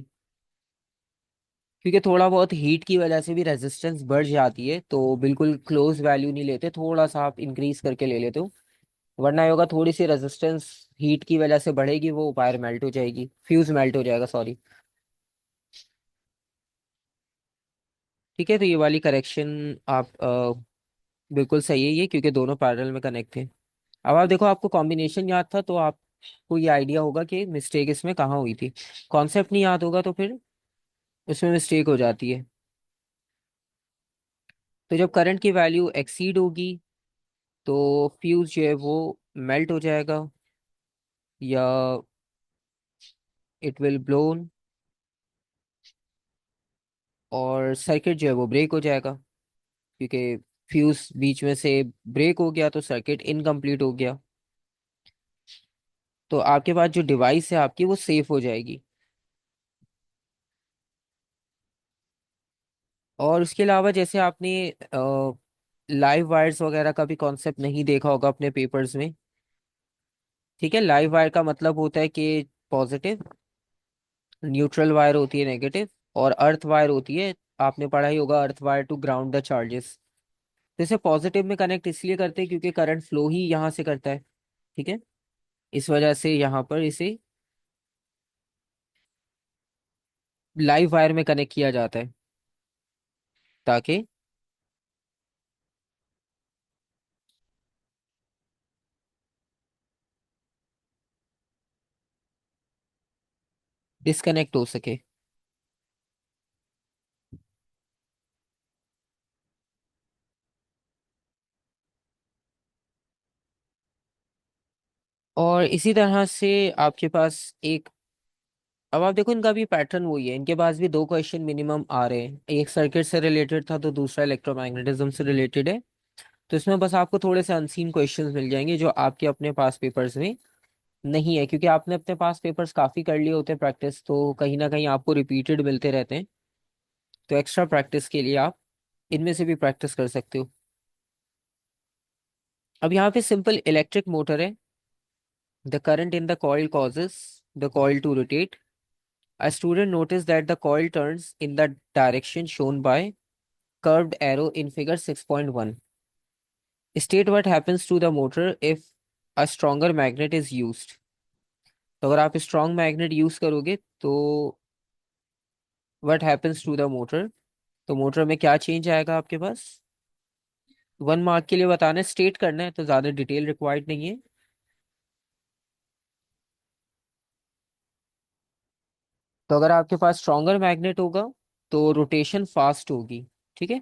क्योंकि थोड़ा बहुत हीट की वजह से भी रेजिस्टेंस बढ़ जाती है, तो बिल्कुल क्लोज वैल्यू नहीं लेते, थोड़ा सा आप इंक्रीज करके ले लेते हो। वरना ये होगा, थोड़ी सी रेजिस्टेंस हीट की वजह से बढ़ेगी, वो वायर मेल्ट हो जाएगी, फ्यूज मेल्ट हो जाएगा, सॉरी। ठीक है, तो ये वाली करेक्शन आप बिल्कुल सही है ये, क्योंकि दोनों पैरेलल में कनेक्ट थे। अब आप देखो, आपको कॉम्बिनेशन याद था तो आपको ये आइडिया होगा कि मिस्टेक इसमें कहाँ हुई थी। कॉन्सेप्ट नहीं याद होगा तो फिर उसमें मिस्टेक हो जाती है। तो जब करंट की वैल्यू एक्सीड होगी तो फ्यूज जो है वो मेल्ट हो जाएगा, या इट विल ब्लोन, और सर्किट जो है वो ब्रेक हो जाएगा, क्योंकि फ्यूज बीच में से ब्रेक हो गया तो सर्किट इनकम्प्लीट हो गया। तो आपके पास जो डिवाइस है आपकी वो सेफ हो जाएगी। और उसके अलावा जैसे आपने लाइव वायर्स वगैरह का भी कॉन्सेप्ट नहीं देखा होगा अपने पेपर्स में। ठीक है, लाइव वायर का मतलब होता है कि पॉजिटिव, न्यूट्रल वायर होती है नेगेटिव, और अर्थ वायर होती है, आपने पढ़ा ही होगा, earth wire to ground the charges. जैसे पॉजिटिव में कनेक्ट इसलिए करते हैं क्योंकि करंट फ्लो ही यहाँ से करता है। ठीक है, इस वजह से यहाँ पर इसे लाइव वायर में कनेक्ट किया जाता है, ताकि डिस्कनेक्ट हो सके। और इसी तरह से आपके पास एक, अब आप देखो इनका भी पैटर्न वही है, इनके पास भी दो क्वेश्चन मिनिमम आ रहे हैं, एक सर्किट से रिलेटेड था तो दूसरा इलेक्ट्रोमैग्नेटिज्म से रिलेटेड है। तो इसमें बस आपको थोड़े से अनसीन क्वेश्चंस मिल जाएंगे जो आपके अपने पास पेपर्स में नहीं है, क्योंकि आपने अपने पास पेपर्स काफी कर लिए होते हैं प्रैक्टिस, तो कहीं ना कहीं आपको रिपीटेड मिलते रहते हैं। तो एक्स्ट्रा प्रैक्टिस के लिए आप इनमें से भी प्रैक्टिस कर सकते हो। अब यहाँ पे सिंपल इलेक्ट्रिक मोटर है। The current in the coil causes the coil to rotate. A student noticed that the coil turns in the direction shown by curved arrow in figure 6.1. State what happens to the motor if a stronger magnet is used. तो अगर आप strong magnet use करोगे तो what happens to the motor, तो motor में क्या change आएगा आपके पास। 1 मार्क के लिए बताना है, स्टेट करना है, तो ज्यादा डिटेल रिक्वायर्ड नहीं है। तो अगर आपके पास स्ट्रॉन्गर मैग्नेट होगा तो रोटेशन फास्ट होगी। ठीक है,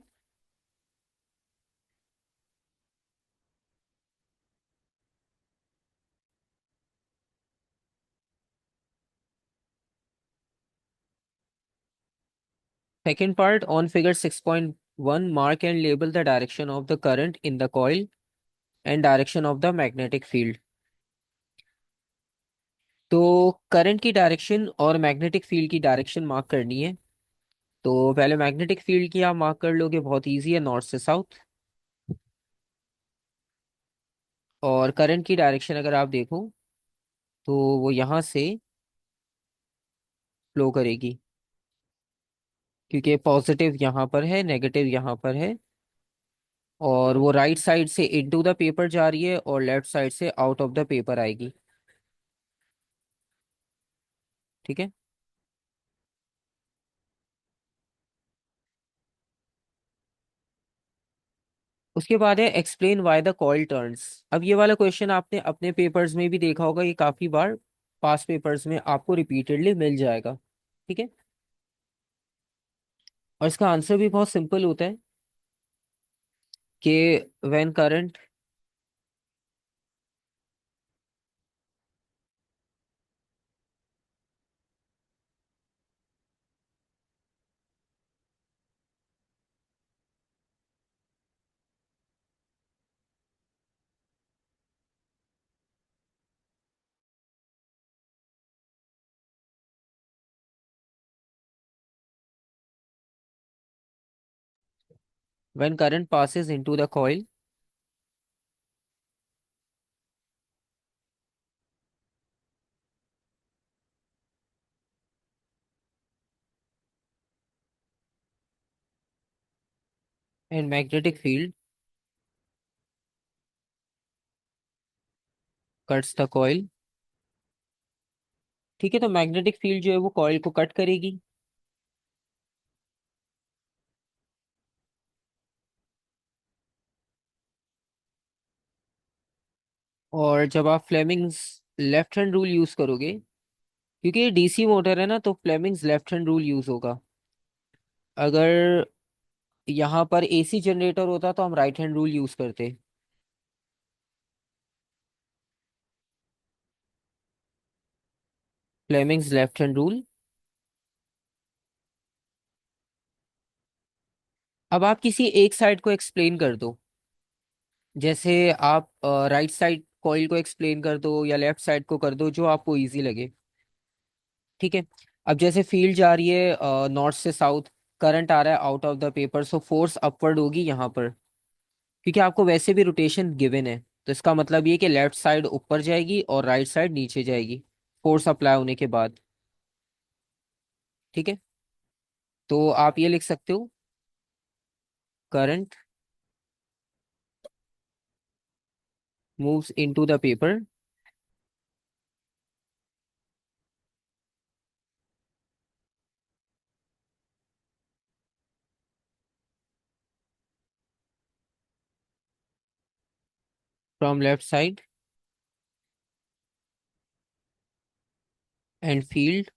second part, on figure 6.1 mark and label the direction of the current in the coil and direction of the magnetic field. तो करंट की डायरेक्शन और मैग्नेटिक फील्ड की डायरेक्शन मार्क करनी है। तो पहले मैग्नेटिक फील्ड की आप मार्क कर लोगे, बहुत इजी है, नॉर्थ से साउथ। और करंट की डायरेक्शन अगर आप देखो तो वो यहाँ से फ्लो करेगी, क्योंकि पॉजिटिव यहाँ पर है, नेगेटिव यहाँ पर है, और वो राइट साइड से इनटू द पेपर जा रही है और लेफ्ट साइड से आउट ऑफ द पेपर आएगी। ठीक है, उसके बाद है explain why the coil turns. अब ये वाला क्वेश्चन आपने अपने पेपर्स में भी देखा होगा, ये काफी बार पास पेपर्स में आपको रिपीटेडली मिल जाएगा। ठीक है, और इसका आंसर भी बहुत सिंपल होता है कि when current, when current passes into the coil and magnetic field cuts the coil. ठीक है, तो मैग्नेटिक फील्ड जो है वो कॉइल को कट करेगी। और जब आप Fleming's left hand rule use करोगे, क्योंकि ये डीसी मोटर है ना, तो Fleming's left hand rule use होगा। अगर यहाँ पर एसी जनरेटर होता तो हम राइट हैंड रूल यूज करते। Fleming's left hand rule. अब आप किसी एक साइड को एक्सप्लेन कर दो, जैसे आप राइट साइड कॉइल को एक्सप्लेन कर दो या लेफ्ट साइड को कर दो, जो आपको इजी लगे। ठीक है। अब जैसे फील्ड जा रही है नॉर्थ से साउथ, करंट आ रहा है out of the paper, so force upward होगी यहाँ पर, क्योंकि आपको वैसे भी रोटेशन गिवन है। तो इसका मतलब ये कि लेफ्ट साइड ऊपर जाएगी और राइट साइड नीचे जाएगी, फोर्स अप्लाई होने के बाद। ठीक है, तो आप ये लिख सकते हो, current moves into the paper from left side and field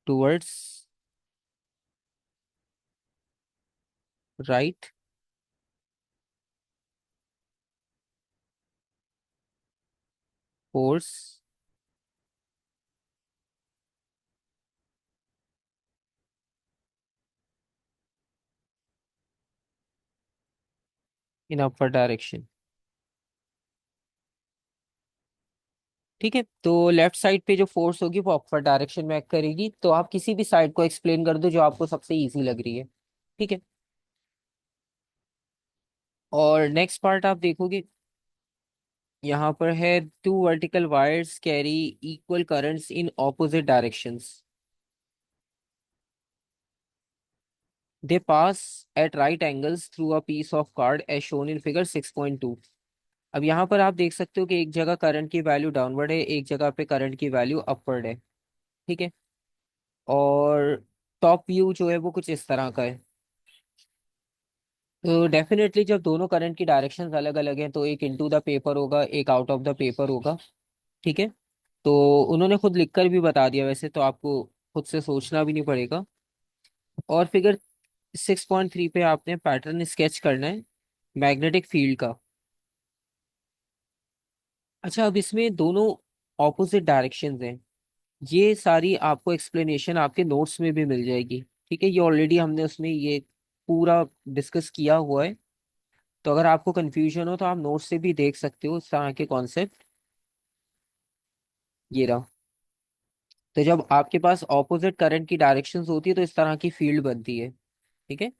towards right force in upper direction. ठीक है, तो लेफ्ट साइड पे जो फोर्स होगी वो अपर डायरेक्शन में एक्ट करेगी। तो आप किसी भी साइड को एक्सप्लेन कर दो जो आपको सबसे इजी लग रही है। ठीक है, और नेक्स्ट पार्ट आप देखोगे, यहाँ पर है two vertical wires carry equal currents in opposite directions, they pass at right angles through a piece of card as shown in figure 6.2। अब यहाँ पर आप देख सकते हो कि एक जगह करंट की वैल्यू डाउनवर्ड है, एक जगह पे करंट की वैल्यू अपवर्ड है। ठीक है, और टॉप व्यू जो है वो कुछ इस तरह का है। तो डेफिनेटली जब दोनों करंट की डायरेक्शंस अलग अलग हैं, तो एक इनटू द पेपर होगा, एक आउट ऑफ द पेपर होगा। ठीक है, तो उन्होंने खुद लिखकर भी बता दिया, वैसे तो आपको खुद से सोचना भी नहीं पड़ेगा। और फिगर 6.3 पे आपने पैटर्न स्केच करना है मैग्नेटिक फील्ड का। अच्छा, अब इसमें दोनों ऑपोजिट डायरेक्शंस हैं। ये सारी आपको एक्सप्लेनेशन आपके नोट्स में भी मिल जाएगी। ठीक है, ये ऑलरेडी हमने उसमें ये पूरा डिस्कस किया हुआ है। तो अगर आपको कंफ्यूजन हो तो आप नोट्स से भी देख सकते हो इस तरह के कॉन्सेप्ट। ये रहा। तो जब आपके पास ऑपोजिट करंट की डायरेक्शंस होती है तो इस तरह की फील्ड बनती है। ठीक है,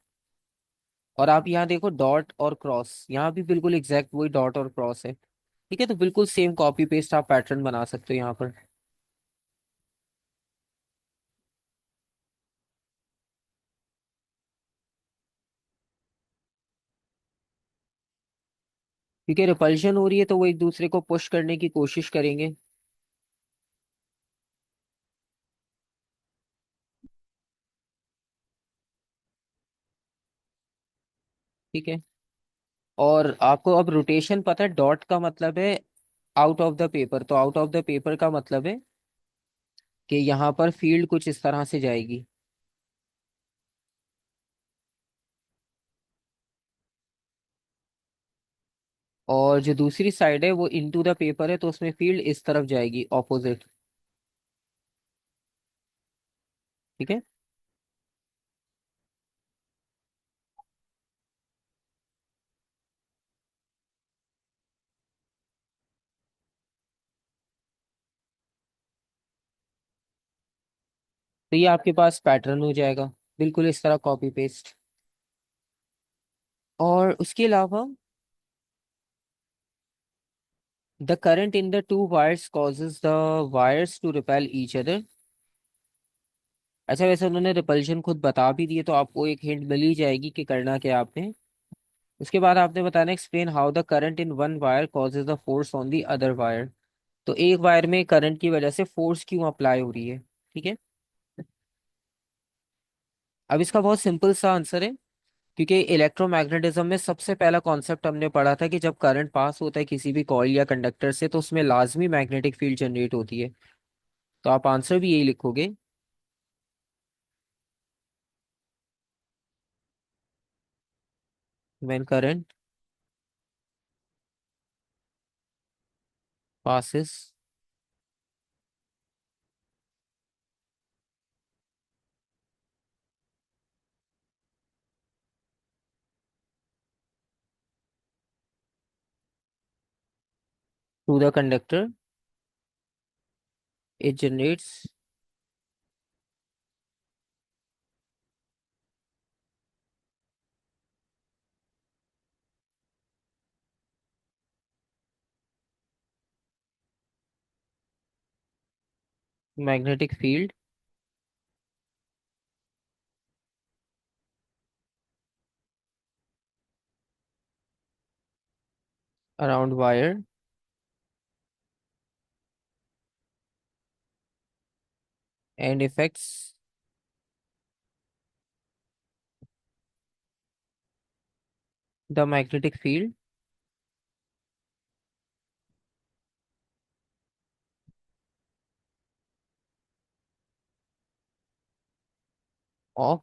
और आप यहाँ देखो डॉट और क्रॉस, यहाँ भी बिल्कुल एग्जैक्ट वही डॉट और क्रॉस है। ठीक है, तो बिल्कुल सेम कॉपी पेस्ट आप पैटर्न बना सकते हो यहाँ पर। क्योंकि रिपल्शन हो रही है तो वो एक दूसरे को पुश करने की कोशिश करेंगे। ठीक है, और आपको अब रोटेशन पता है, डॉट का मतलब है आउट ऑफ द पेपर, तो आउट ऑफ द पेपर का मतलब है कि यहाँ पर फील्ड कुछ इस तरह से जाएगी। और जो दूसरी साइड है वो इनटू द पेपर है, तो उसमें फील्ड इस तरफ जाएगी ऑपोजिट। ठीक है, तो ये आपके पास पैटर्न हो जाएगा। बिल्कुल इस तरह कॉपी पेस्ट। और उसके अलावा the current in the two wires causes the wires to repel each other. अच्छा, वैसे उन्होंने रिपल्शन खुद बता भी दिए, तो आपको एक हिंट मिल ही जाएगी कि करना क्या है आपने। उसके बाद आपने बताना explain how the current in one wire causes the force on the other wire. तो एक वायर में करंट की वजह से फोर्स क्यों अप्लाई हो रही है। ठीक है। अब इसका बहुत सिंपल सा आंसर है, क्योंकि इलेक्ट्रोमैग्नेटिज्म में सबसे पहला कॉन्सेप्ट हमने पढ़ा था कि जब करंट पास होता है किसी भी कॉइल या कंडक्टर से, तो उसमें लाजमी मैग्नेटिक फील्ड जनरेट होती है। तो आप आंसर भी यही लिखोगे। When current passes through the conductor, it generates magnetic field around wire and effects the magnetic field of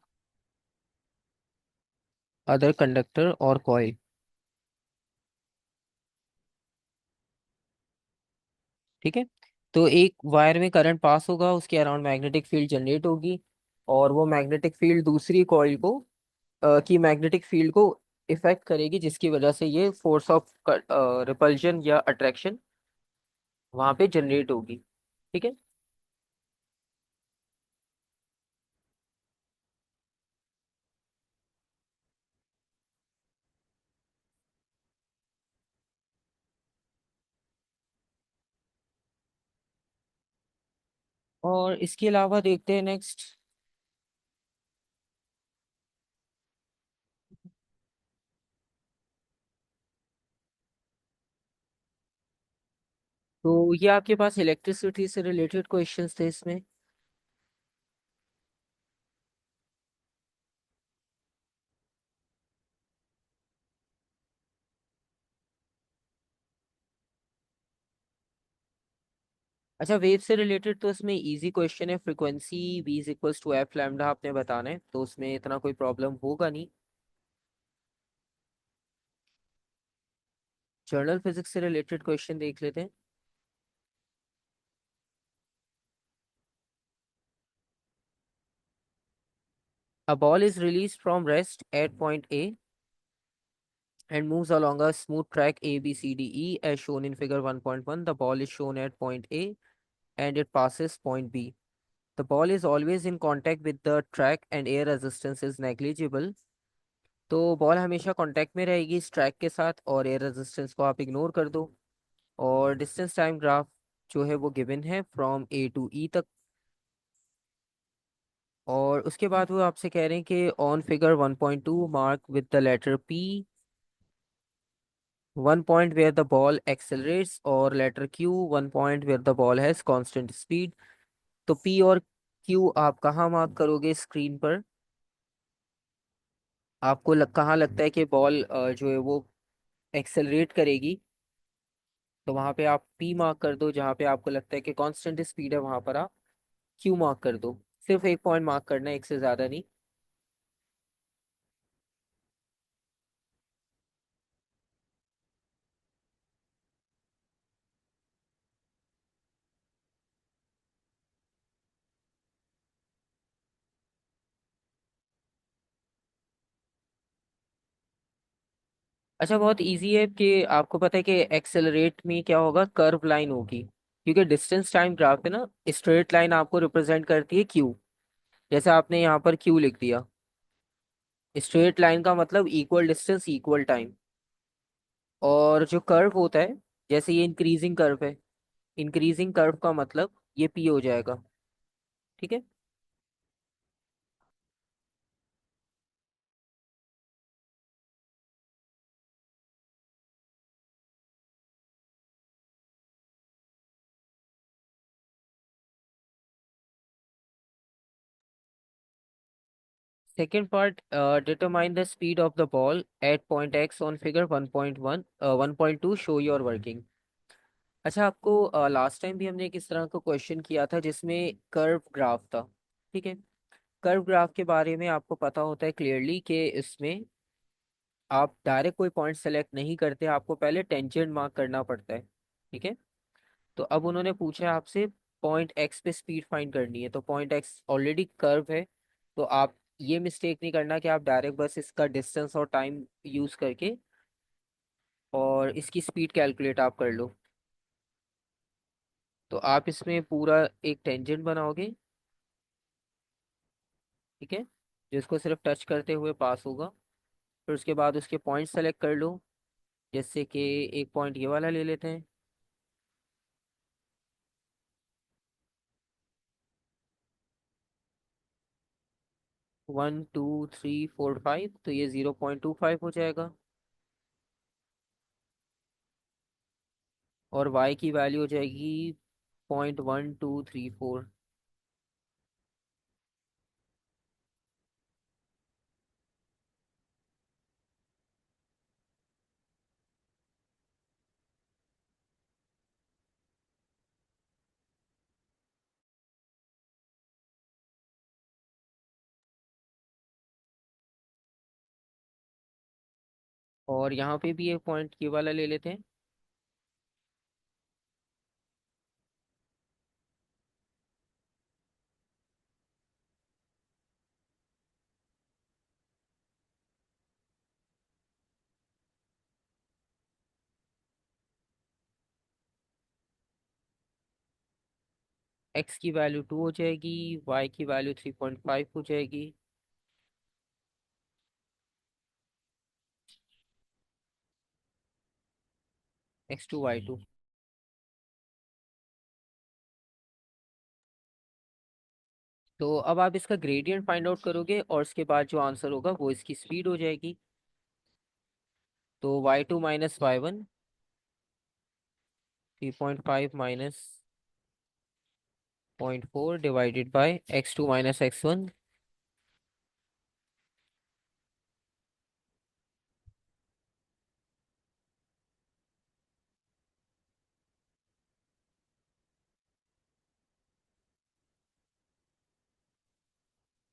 other conductor और कॉइल। ठीक है। तो एक वायर में करंट पास होगा, उसके अराउंड मैग्नेटिक फील्ड जनरेट होगी, और वो मैग्नेटिक फील्ड दूसरी कॉइल को की मैग्नेटिक फील्ड को इफेक्ट करेगी, जिसकी वजह से ये फोर्स ऑफ रिपल्जन या अट्रैक्शन वहां पे जनरेट होगी। ठीक है। और इसके अलावा देखते हैं नेक्स्ट। तो ये आपके पास इलेक्ट्रिसिटी से रिलेटेड क्वेश्चंस थे इसमें। अच्छा, वेव से रिलेटेड तो इसमें इजी क्वेश्चन है, frequency v is equals to F lambda आपने बताना है, तो उसमें इतना कोई प्रॉब्लम होगा नहीं। जर्नल फिजिक्स से रिलेटेड क्वेश्चन देख लेते हैं। A ball is released from rest at point A and moves along a smooth track A, B, C, D, E as shown in figure 1.1. The ball is shown at point A and it passes point B. The ball is always in contact with the track and air resistance is negligible. तो ball हमेशा contact में रहेगी इस track के साथ, और air resistance को आप इग्नोर कर दो। और डिस्टेंस टाइम ग्राफ जो है वो गिवन है फ्रॉम ए टू ई तक। और उसके बाद वो आपसे कह रहे हैं कि on figure 1.2 mark with the letter P one point where the ball accelerates, और letter Q one point where the ball has constant speed। तो P और Q आप कहाँ मार्क करोगे स्क्रीन पर। आपको कहाँ लगता है कि बॉल जो है वो एक्सेलरेट करेगी, तो वहां पे आप P मार्क कर दो। जहाँ पे आपको लगता है कि कांस्टेंट स्पीड है, वहां पर आप Q मार्क कर दो। सिर्फ एक पॉइंट मार्क करना है, एक से ज्यादा नहीं। अच्छा, बहुत इजी है कि आपको पता है कि एक्सेलरेट में क्या होगा, कर्व लाइन होगी, क्योंकि डिस्टेंस टाइम ग्राफ है ना, स्ट्रेट लाइन आपको रिप्रेजेंट करती है Q। जैसे आपने यहाँ पर क्यू लिख दिया। स्ट्रेट लाइन का मतलब इक्वल डिस्टेंस इक्वल टाइम। और जो कर्व होता है, जैसे ये इंक्रीजिंग कर्व है, इंक्रीजिंग कर्व का मतलब ये पी हो जाएगा। ठीक है। Second part, determine the speed of the ball at point X on figure 1.1 1.2 show your working. अच्छा, आपको लास्ट टाइम भी हमने एक इस तरह का क्वेश्चन किया था जिसमें कर्व ग्राफ था। ठीक है। कर्व ग्राफ के बारे में आपको पता होता है क्लियरली कि इसमें आप डायरेक्ट कोई पॉइंट सेलेक्ट नहीं करते, आपको पहले टेंजेंट मार्क करना पड़ता है। ठीक है। तो अब उन्होंने पूछा है आपसे पॉइंट एक्स पे स्पीड फाइंड करनी है, तो पॉइंट एक्स ऑलरेडी कर्व है। तो आप ये मिस्टेक नहीं करना कि आप डायरेक्ट बस इसका डिस्टेंस और टाइम यूज करके और इसकी स्पीड कैलकुलेट आप कर लो। तो आप इसमें पूरा एक टेंजेंट बनाओगे। ठीक है। जिसको सिर्फ टच करते हुए पास होगा। फिर उसके बाद उसके पॉइंट सेलेक्ट कर लो। जैसे कि एक पॉइंट ये वाला ले लेते हैं। 1 2 3 4 5, तो ये 0.25 हो जाएगा। और y की वैल्यू हो जाएगी 0.1234। और यहाँ पे भी एक पॉइंट ये वाला ले लेते हैं। x की वैल्यू 2 हो जाएगी, y की वैल्यू 3.5 हो जाएगी। x2 y2। तो अब आप इसका ग्रेडियंट फाइंड आउट करोगे और उसके बाद जो आंसर होगा वो इसकी स्पीड हो जाएगी। तो y2 - y1, 3.5 minus 0.4 divided by x2 - x1।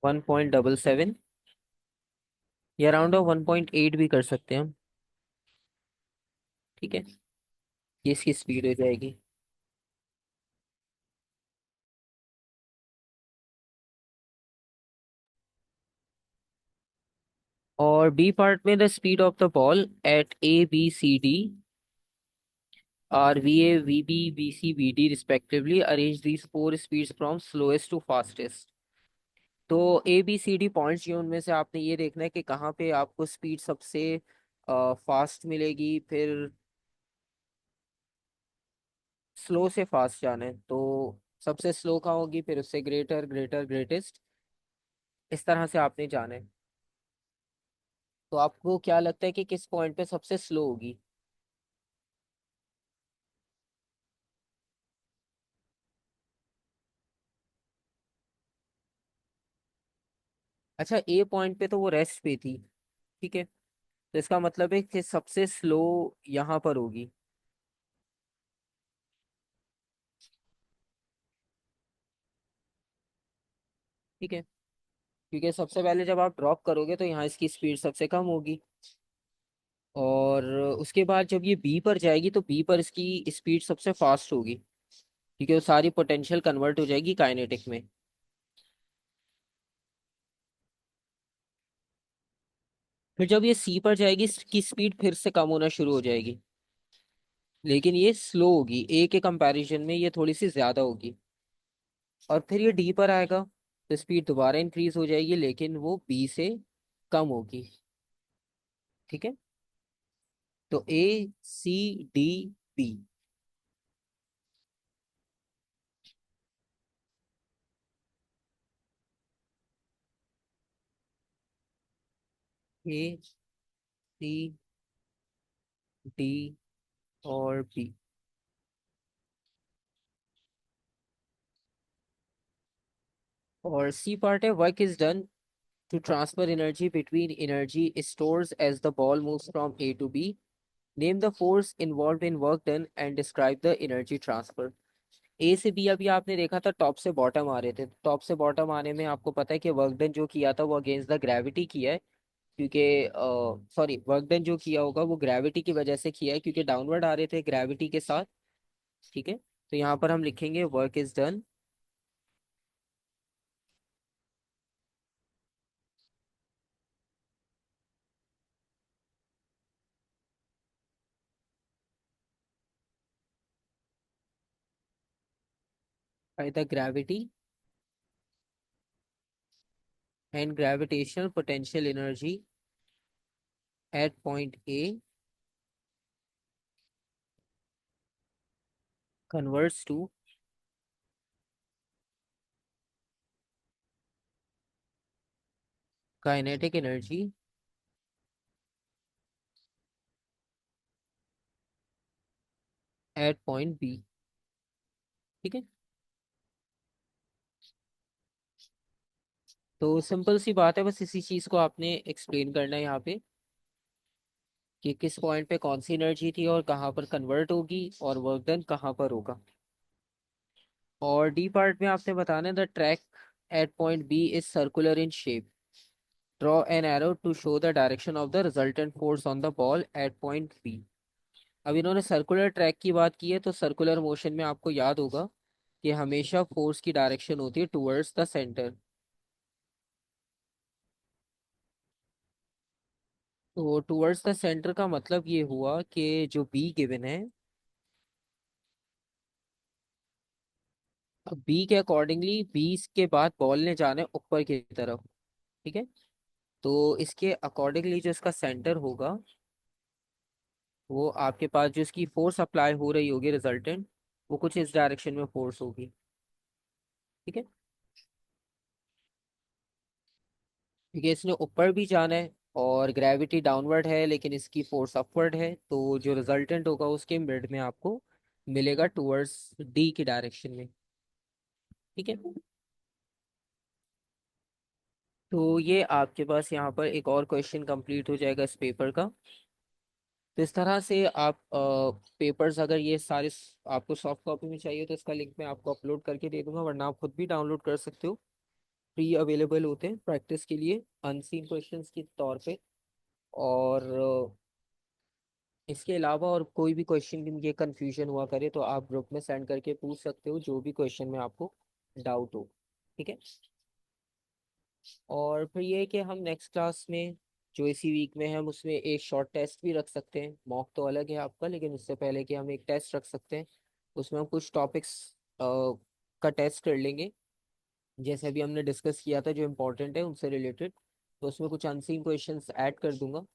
1.77, या अराउंड 1.8 भी कर सकते हैं हम। ठीक है। ये इसकी स्पीड हो जाएगी। और बी पार्ट में the speed of the ball at A B C D are VA VB VC VD respectively, arrange these four speeds from slowest to fastest. तो ABCD पॉइंट्स, ये उनमें से आपने ये देखना है कि कहाँ पे आपको स्पीड सबसे फास्ट मिलेगी, फिर स्लो से फास्ट जाना है तो सबसे स्लो कहाँ होगी, फिर उससे ग्रेटर ग्रेटर ग्रेटेस्ट, इस तरह से आपने जाना है। तो आपको क्या लगता है कि किस पॉइंट पे सबसे स्लो होगी? अच्छा, ए पॉइंट पे तो वो रेस्ट पे थी। ठीक है। तो इसका मतलब है कि सबसे स्लो यहाँ पर होगी। ठीक है। क्योंकि सबसे पहले जब आप ड्रॉप करोगे तो यहाँ इसकी स्पीड सबसे कम होगी। और उसके बाद जब ये बी पर जाएगी तो बी पर इसकी स्पीड सबसे फास्ट होगी, क्योंकि वो सारी पोटेंशियल कन्वर्ट हो जाएगी काइनेटिक में। फिर जब ये सी पर जाएगी इसकी स्पीड फिर से कम होना शुरू हो जाएगी, लेकिन ये स्लो होगी, ए के कंपैरिजन में ये थोड़ी सी ज्यादा होगी। और फिर ये डी पर आएगा। तो स्पीड दोबारा इंक्रीज हो जाएगी लेकिन वो बी से कम होगी। ठीक है। तो A C D B। A C D और B। और सी पार्ट है, work is done to transfer energy between energy stores as the ball moves from A to B. Name the force involve in work done and describe the energy transfer. A से B अभी आपने देखा था top से bottom आ रहे थे, top से bottom आने में आपको पता है कि वर्क डन जो किया था वो अगेंस्ट द ग्रेविटी किया है, क्योंकि सॉरी वर्क डन जो किया होगा वो ग्रेविटी की वजह से किया है क्योंकि डाउनवर्ड आ रहे थे ग्रेविटी के साथ। ठीक है। तो यहाँ पर हम लिखेंगे work is done by the gravity and gravitational potential energy at point A converts to kinetic energy at point B. ठीक है। तो सिंपल सी बात है, बस इसी चीज को आपने एक्सप्लेन करना है यहाँ पे कि किस पॉइंट पे कौन सी एनर्जी थी और कहाँ पर कन्वर्ट होगी और वर्क डन कहाँ पर होगा। और डी पार्ट में आपने बताना है the track at point B is circular in shape. Draw an arrow to show the direction of the resultant force on the ball at point B. अब इन्होंने सर्कुलर ट्रैक की बात की है तो सर्कुलर मोशन में आपको याद होगा कि हमेशा फोर्स की डायरेक्शन होती है टुवर्ड्स द सेंटर। तो टुवर्ड्स द सेंटर का मतलब ये हुआ कि जो बी गिवन है, अब बी के अकॉर्डिंगली बी के बाद बॉल ने जाना है ऊपर की तरफ। ठीक है। तो इसके अकॉर्डिंगली जो इसका सेंटर होगा वो आपके पास जो इसकी फोर्स अप्लाई हो रही होगी रिजल्टेंट, वो कुछ इस डायरेक्शन में फोर्स होगी। ठीक है। ठीक है, इसने ऊपर भी जाना है और ग्रेविटी डाउनवर्ड है लेकिन इसकी फोर्स अपवर्ड है, तो जो रिजल्टेंट होगा उसके मिड में आपको मिलेगा टुवर्ड्स डी की डायरेक्शन में। ठीक है। तो ये आपके पास यहाँ पर एक और क्वेश्चन कंप्लीट हो जाएगा इस पेपर का। तो इस तरह से आप पेपर्स अगर ये सारे आपको सॉफ्ट कॉपी में चाहिए तो इसका लिंक मैं आपको अपलोड करके दे दूंगा, वरना आप खुद भी डाउनलोड कर सकते हो। फ्री अवेलेबल होते हैं प्रैक्टिस के लिए अनसीन क्वेश्चंस के तौर पे। और इसके अलावा और कोई भी क्वेश्चन ये कंफ्यूजन हुआ करे तो आप ग्रुप में सेंड करके पूछ सकते हो जो भी क्वेश्चन में आपको डाउट हो। ठीक है। और फिर ये है कि हम नेक्स्ट क्लास में जो इसी वीक में है हम उसमें एक शॉर्ट टेस्ट भी रख सकते हैं। मॉक तो अलग है आपका, लेकिन उससे पहले कि हम एक टेस्ट रख सकते हैं उसमें हम कुछ टॉपिक्स का टेस्ट कर लेंगे, जैसे अभी हमने डिस्कस किया था जो इम्पोर्टेंट है उनसे रिलेटेड। तो उसमें कुछ अनसीन क्वेश्चंस ऐड कर दूंगा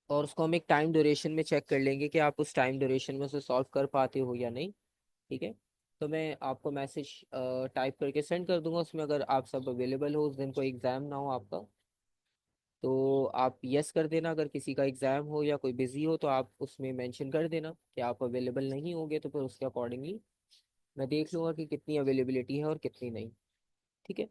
और उसको हम एक टाइम ड्यूरेशन में चेक कर लेंगे कि आप उस टाइम ड्यूरेशन में उसे सॉल्व कर पाते हो या नहीं। ठीक है। तो मैं आपको मैसेज टाइप करके सेंड कर दूंगा, उसमें अगर आप सब अवेलेबल हो उस दिन कोई एग्ज़ाम ना हो आपका तो आप यस कर देना, अगर किसी का एग्ज़ाम हो या कोई बिजी हो तो आप उसमें मेंशन कर देना कि आप अवेलेबल नहीं होंगे, तो फिर उसके अकॉर्डिंगली मैं देख लूँगा कि कितनी अवेलेबिलिटी है और कितनी नहीं। ठीक है।